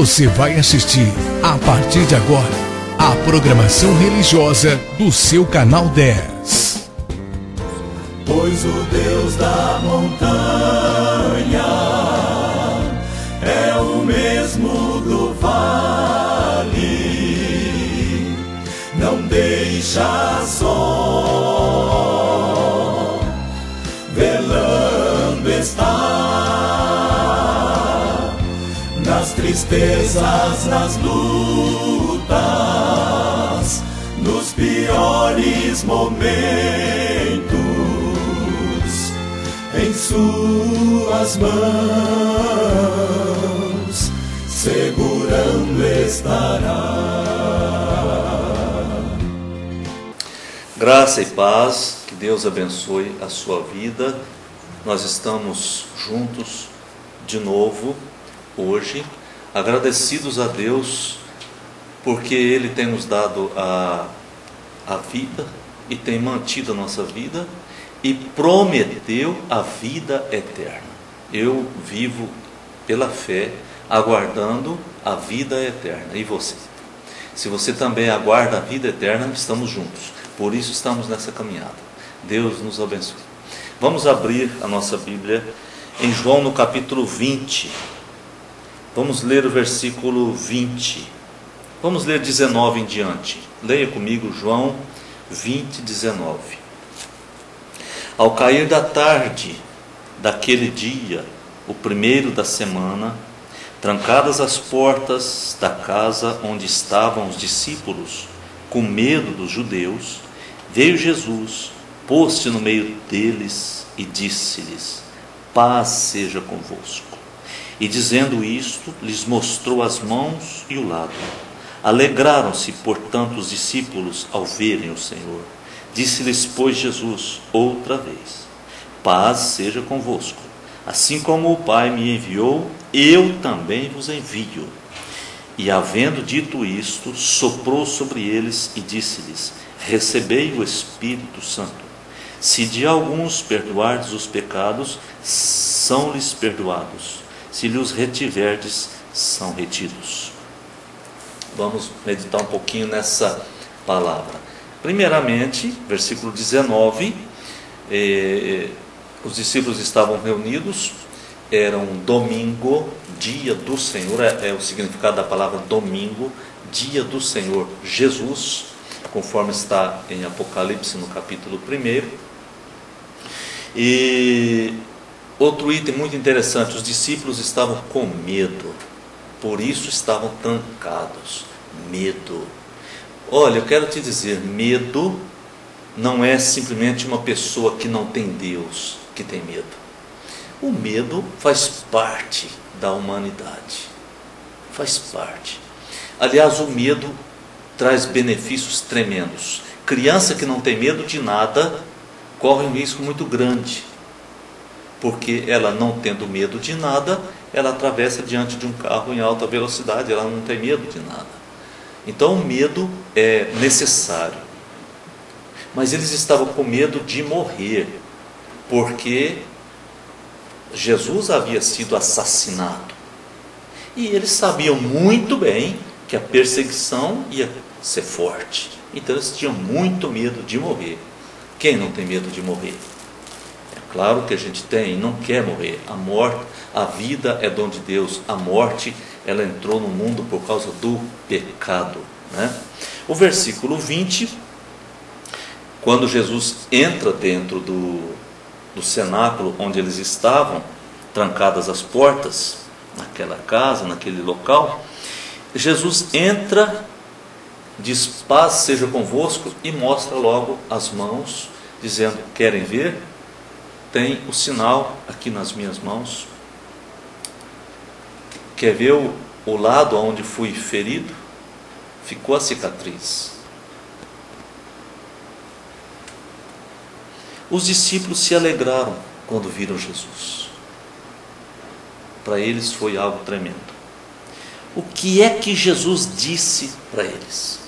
Você vai assistir, a partir de agora, a programação religiosa do seu canal 10. Pois o Deus da montanha é o mesmo do vale, não deixa só, velando está, nas tristezas, nas lutas, nos piores momentos, em suas mãos segurando estará. Graça e paz, que Deus abençoe a sua vida. Nós estamos juntos de novo hoje, agradecidos a Deus porque Ele tem nos dado a vida e tem mantido a nossa vida e prometeu a vida eterna. Eu vivo pela fé, aguardando a vida eterna. E você? Se você também aguarda a vida eterna, estamos juntos. Por isso estamos nessa caminhada. Deus nos abençoe. Vamos abrir a nossa Bíblia em João no capítulo 20. Vamos ler o versículo 20. Vamos ler 19 em diante. Leia comigo João 20, 19. Ao cair da tarde daquele dia, o primeiro da semana, trancadas as portas da casa onde estavam os discípulos, com medo dos judeus, veio Jesus, pôs-se no meio deles e disse-lhes: paz seja convosco. E dizendo isto, lhes mostrou as mãos e o lado. Alegraram-se, portanto, os discípulos ao verem o Senhor. Disse-lhes, pois, Jesus outra vez: paz seja convosco. Assim como o Pai me enviou, eu também vos envio. E havendo dito isto, soprou sobre eles e disse-lhes: recebei o Espírito Santo. Se de alguns perdoardes os pecados, são-lhes perdoados. Se lhes retiverdes, são retidos. Vamos meditar um pouquinho nessa palavra. Primeiramente, versículo 19, os discípulos estavam reunidos, era um domingo, dia do Senhor, é o significado da palavra domingo, dia do Senhor Jesus, conforme está em Apocalipse no capítulo 1. E outro item muito interessante, os discípulos estavam com medo, por isso estavam trancados. Medo. Olha, eu quero te dizer, medo não é simplesmente uma pessoa que não tem Deus que tem medo. O medo faz parte da humanidade. Faz parte. Aliás, o medo traz benefícios tremendos. Criança que não tem medo de nada corre um risco muito grande, porque ela, não tendo medo de nada, ela atravessa diante de um carro em alta velocidade, ela não tem medo de nada. Então o medo é necessário. Mas eles estavam com medo de morrer, porque Jesus havia sido assassinado. E eles sabiam muito bem que a perseguição ia ser forte. Então eles tinham muito medo de morrer. Quem não tem medo de morrer? É claro que a gente tem e não quer morrer. A morte, a vida é dom de Deus. A morte, ela entrou no mundo por causa do pecado, né? O versículo 20, quando Jesus entra dentro do cenáculo onde eles estavam, trancadas as portas, naquela casa, naquele local, Jesus entra, diz: paz seja convosco, e mostra logo as mãos, dizendo: querem ver? Tem o sinal aqui nas minhas mãos. Quer ver o lado onde fui ferido? Ficou a cicatriz. Os discípulos se alegraram quando viram Jesus. Para eles foi algo tremendo. O que é que Jesus disse para eles?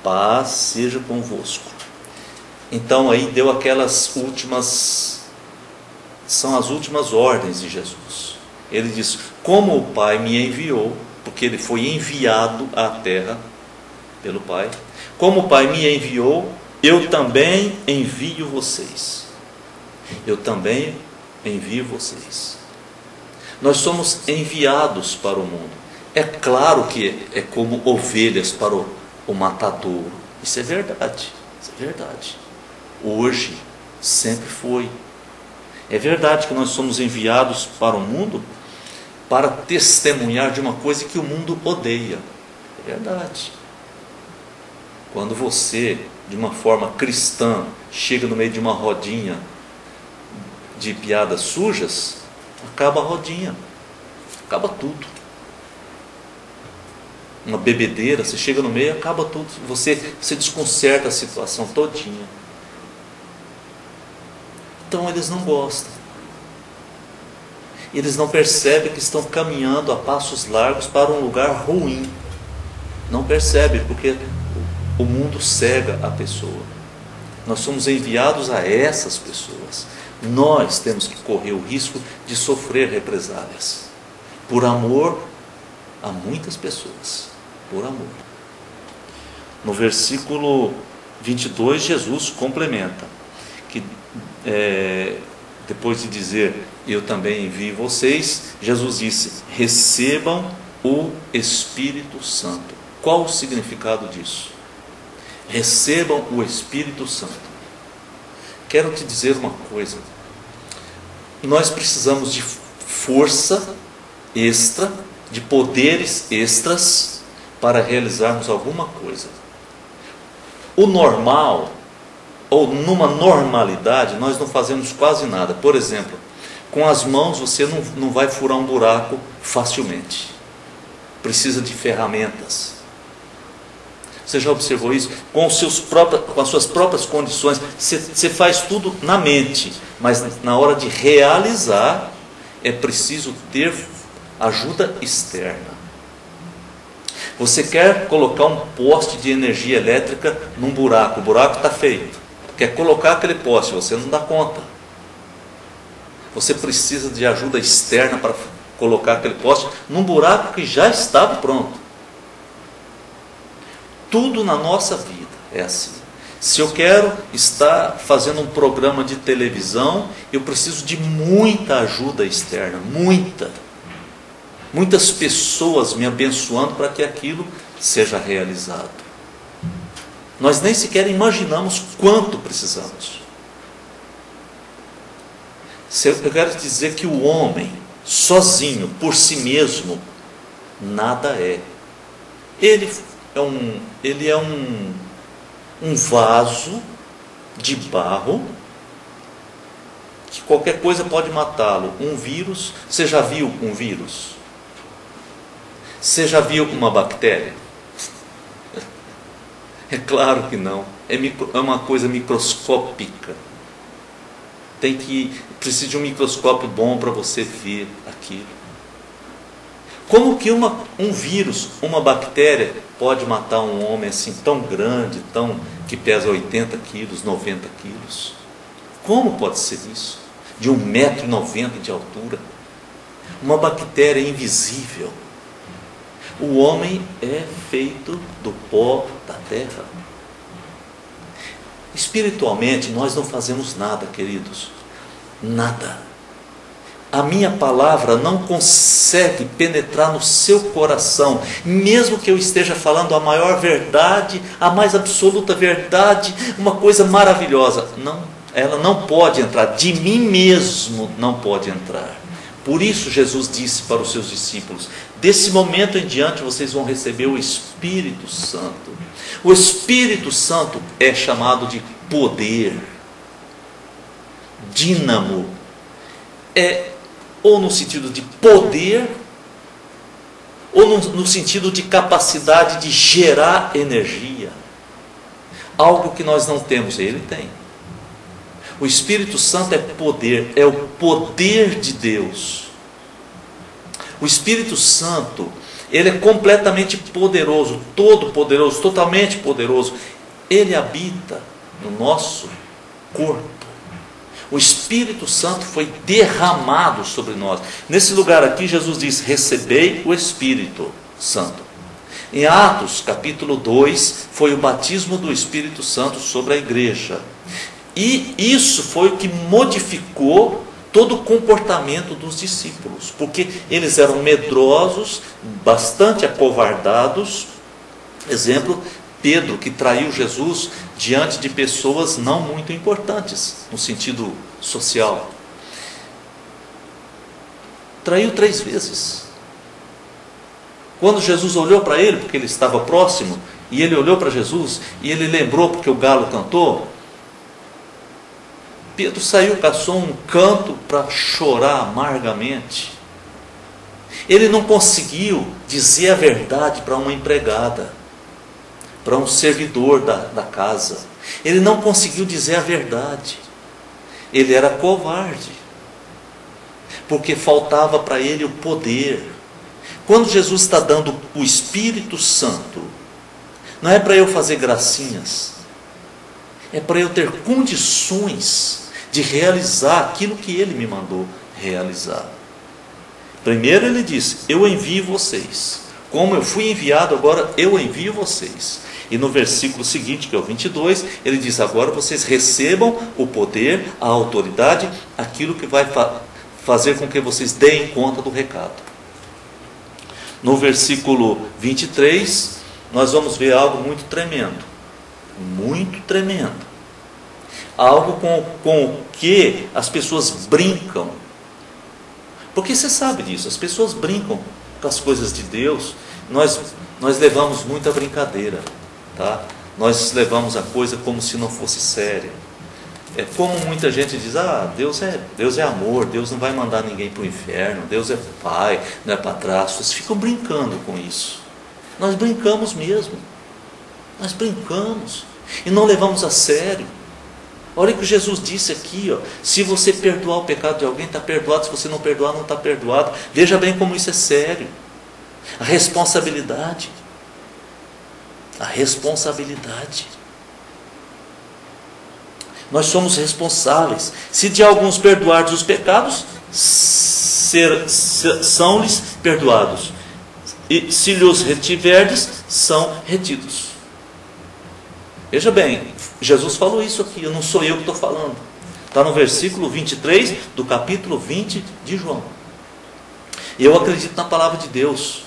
Paz seja convosco. Então aí deu aquelas últimas, são as últimas ordens de Jesus. Ele diz: como o Pai me enviou, porque ele foi enviado à terra pelo Pai. Como o Pai me enviou, eu também envio vocês. Eu também envio vocês. Nós somos enviados para o mundo. É claro que é como ovelhas para o matadouro. Isso é verdade. Isso é verdade. Hoje, sempre foi. É verdade que nós somos enviados para o mundo para testemunhar de uma coisa que o mundo odeia. É verdade. Quando você, de uma forma cristã, chega no meio de uma rodinha de piadas sujas, acaba a rodinha, acaba tudo. Uma bebedeira, você chega no meio, acaba tudo. Você desconcerta a situação todinha. Então eles não gostam. Eles não percebem que estão caminhando a passos largos para um lugar ruim. Não percebem, porque o mundo cega a pessoa. Nós somos enviados a essas pessoas. Nós temos que correr o risco de sofrer represálias. Por amor a muitas pessoas. Por amor. No versículo 22, Jesus complementa. Que depois de dizer, eu também envio vocês, Jesus disse, recebam o Espírito Santo. Qual o significado disso? Recebam o Espírito Santo. Quero te dizer uma coisa. Nós precisamos de força extra, de poderes extras para realizarmos alguma coisa. O normal, ou numa normalidade, nós não fazemos quase nada. Por exemplo, com as mãos você não vai furar um buraco facilmente. Precisa de ferramentas. Você já observou isso? Com as suas próprias condições, você faz tudo na mente, mas na hora de realizar, é preciso ter ajuda externa. Você quer colocar um poste de energia elétrica num buraco, o buraco está feito. Quer colocar aquele poste, você não dá conta. Você precisa de ajuda externa para colocar aquele poste num buraco que já estava pronto. Tudo na nossa vida é assim. Se eu quero estar fazendo um programa de televisão, eu preciso de muita ajuda externa, muitas pessoas me abençoando para que aquilo seja realizado. Nós nem sequer imaginamos quanto precisamos. Eu quero dizer que o homem, sozinho, por si mesmo, nada é. Ele é um vaso de barro que qualquer coisa pode matá-lo. Um vírus, você já viu um vírus? Você já viu uma bactéria? É claro que não. É uma coisa microscópica. Precisa de um microscópio bom para você ver aquilo. Como que um vírus, uma bactéria, pode matar um homem assim tão grande, que pesa 80 quilos, 90 quilos? Como pode ser isso? De 1,90 m de altura. Uma bactéria invisível. O homem é feito do pó da terra. Espiritualmente, nós não fazemos nada, queridos. Nada. A minha palavra não consegue penetrar no seu coração, mesmo que eu esteja falando a maior verdade, a mais absoluta verdade, uma coisa maravilhosa. Não, ela não pode entrar, de mim mesmo não pode entrar. Por isso Jesus disse para os seus discípulos, desse momento em diante vocês vão receber o Espírito Santo. O Espírito Santo é chamado de poder, dínamo, ou no sentido de poder, ou no sentido de capacidade de gerar energia. Algo que nós não temos, ele tem. O Espírito Santo é poder, é o poder de Deus. O Espírito Santo, ele é completamente poderoso, todo poderoso, totalmente poderoso. Ele habita no nosso corpo. O Espírito Santo foi derramado sobre nós. Nesse lugar aqui, Jesus diz, recebei o Espírito Santo. Em Atos, capítulo 2, foi o batismo do Espírito Santo sobre a igreja. E isso foi o que modificou todo o comportamento dos discípulos, porque eles eram medrosos, bastante acovardados. Exemplo, Pedro, que traiu Jesus diante de pessoas não muito importantes, no sentido social. Traiu 3 vezes. Quando Jesus olhou para ele, porque ele estava próximo, e ele olhou para Jesus, e ele lembrou porque o galo cantou, Pedro saiu, caçou um canto para chorar amargamente. Ele não conseguiu dizer a verdade para uma empregada, para um servidor da casa. Ele não conseguiu dizer a verdade. Ele era covarde, porque faltava para ele o poder. Quando Jesus está dando o Espírito Santo, não é para eu fazer gracinhas, é para eu ter condições de realizar aquilo que Ele me mandou realizar. Primeiro Ele disse: eu envio vocês, como eu fui enviado, agora eu envio vocês. E no versículo seguinte, que é o 22, Ele diz: agora vocês recebam o poder, a autoridade, aquilo que vai fazer com que vocês deem conta do recado. No versículo 23, nós vamos ver algo muito tremendo. Muito tremendo. Algo com o que as pessoas brincam. Porque você sabe disso, as pessoas brincam com as coisas de Deus. Nós levamos muita brincadeira, tá? Nós levamos a coisa como se não fosse séria. É como muita gente diz: Deus é amor, Deus não vai mandar ninguém para o inferno, Deus é pai, não é padrasto. Vocês ficam brincando com isso. Nós brincamos mesmo. Nós brincamos e não levamos a sério. Olha o que Jesus disse aqui, ó. Se você perdoar o pecado de alguém, está perdoado. Se você não perdoar, não está perdoado. Veja bem como isso é sério. A responsabilidade. A responsabilidade. Nós somos responsáveis. Se de alguns perdoardes os pecados, são-lhes perdoados. E se lhes retiverdes, são retidos. Veja bem, Jesus falou isso aqui, não sou eu que estou falando. Está no versículo 23 do capítulo 20 de João. Eu acredito na palavra de Deus.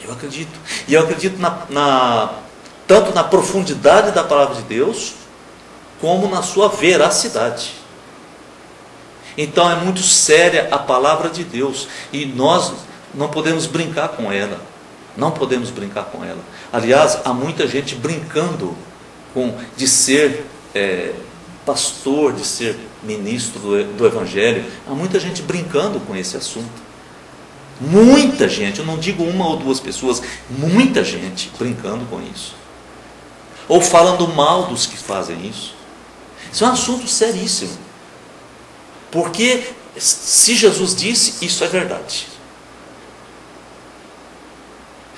Eu acredito. E eu acredito tanto na profundidade da palavra de Deus, como na sua veracidade. Então é muito séria a palavra de Deus, e nós não podemos brincar com ela. Não podemos brincar com ela. Aliás, há muita gente brincando de ser pastor, de ser ministro do Evangelho. Há muita gente brincando com esse assunto. Muita gente, eu não digo uma ou duas pessoas, muita gente brincando com isso. Ou falando mal dos que fazem isso. Isso é um assunto seríssimo. Porque se Jesus disse, isso é verdade.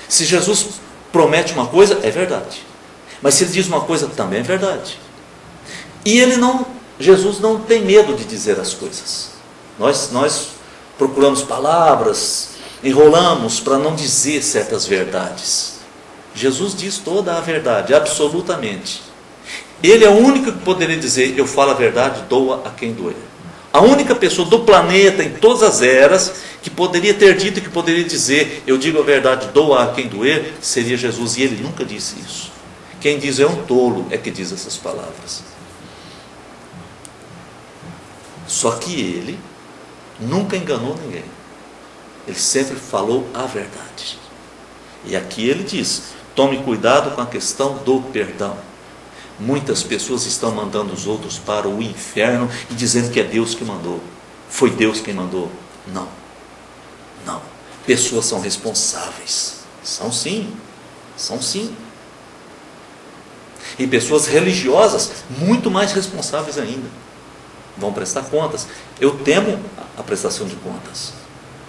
Se Jesus promete uma coisa, é verdade. Mas se Ele diz uma coisa, também é verdade. E Jesus não tem medo de dizer as coisas. Nós procuramos palavras, enrolamos para não dizer certas verdades. Jesus diz toda a verdade, absolutamente. Ele é o único que poderia dizer: eu falo a verdade, doa a quem doer. A única pessoa do planeta, em todas as eras, que poderia ter dito e que poderia dizer: eu digo a verdade, doa a quem doer, seria Jesus. E Ele nunca disse isso. Quem diz é um tolo, é que diz essas palavras. Só que Ele nunca enganou ninguém. Ele sempre falou a verdade. E aqui Ele diz: tome cuidado com a questão do perdão. Muitas pessoas estão mandando os outros para o inferno e dizendo que é Deus que mandou. Foi Deus quem mandou. Não. Não. Pessoas são responsáveis. São sim. São sim. E pessoas religiosas muito mais responsáveis ainda. Vão prestar contas. Eu temo a prestação de contas.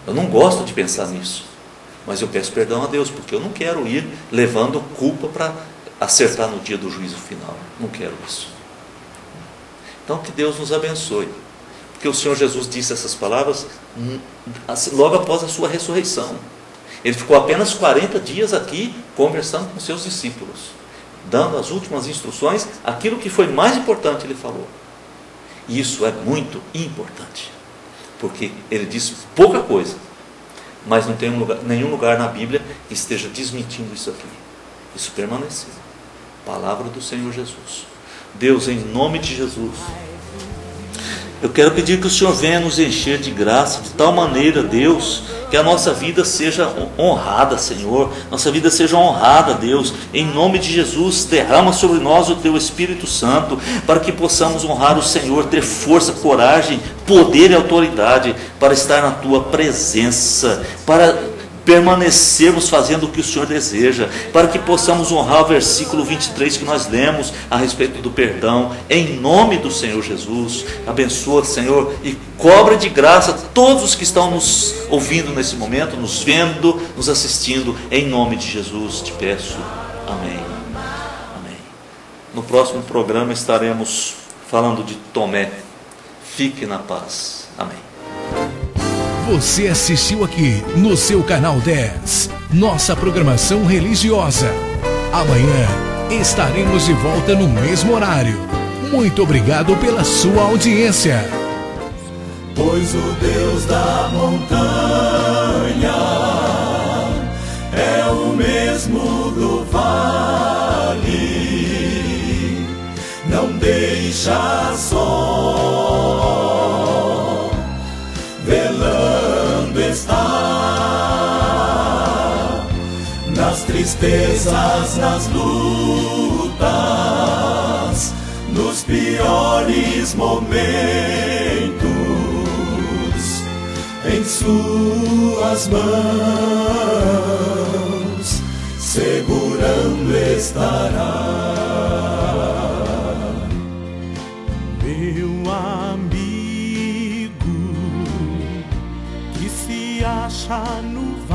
Eu não gosto de pensar nisso. Mas eu peço perdão a Deus, porque eu não quero ir levando culpa para acertar no dia do juízo final. Não quero isso. Então que Deus nos abençoe. Porque o Senhor Jesus disse essas palavras logo após a sua ressurreição. Ele ficou apenas 40 dias aqui conversando com seus discípulos, dando as últimas instruções. Aquilo que foi mais importante ele falou. E isso é muito importante, porque ele diz pouca coisa, mas não tem nenhum lugar na Bíblia que esteja desmentindo isso aqui. Isso permaneceu. Palavra do Senhor Jesus. Deus, em nome de Jesus, eu quero pedir que o Senhor venha nos encher de graça, de tal maneira, Deus, que a nossa vida seja honrada, Senhor. Nossa vida seja honrada, Deus. Em nome de Jesus, derrama sobre nós o Teu Espírito Santo, para que possamos honrar o Senhor, ter força, coragem, poder e autoridade, para estar na Tua presença, para permanecermos fazendo o que o Senhor deseja, para que possamos honrar o versículo 23 que nós lemos a respeito do perdão, em nome do Senhor Jesus. Abençoa, Senhor, e cobra de graça todos os que estão nos ouvindo nesse momento, nos vendo, nos assistindo, em nome de Jesus te peço, amém. Amém. No próximo programa estaremos falando de Tomé. Fique na paz, amém. Você assistiu aqui no seu canal 10, nossa programação religiosa. Amanhã estaremos de volta no mesmo horário. Muito obrigado pela sua audiência. Pois o Deus da montanha é o mesmo do vale, não deixa só, velando está, nas tristezas, nas lutas, nos piores momentos, em suas mãos segurando estará. Meu amigo que se acha no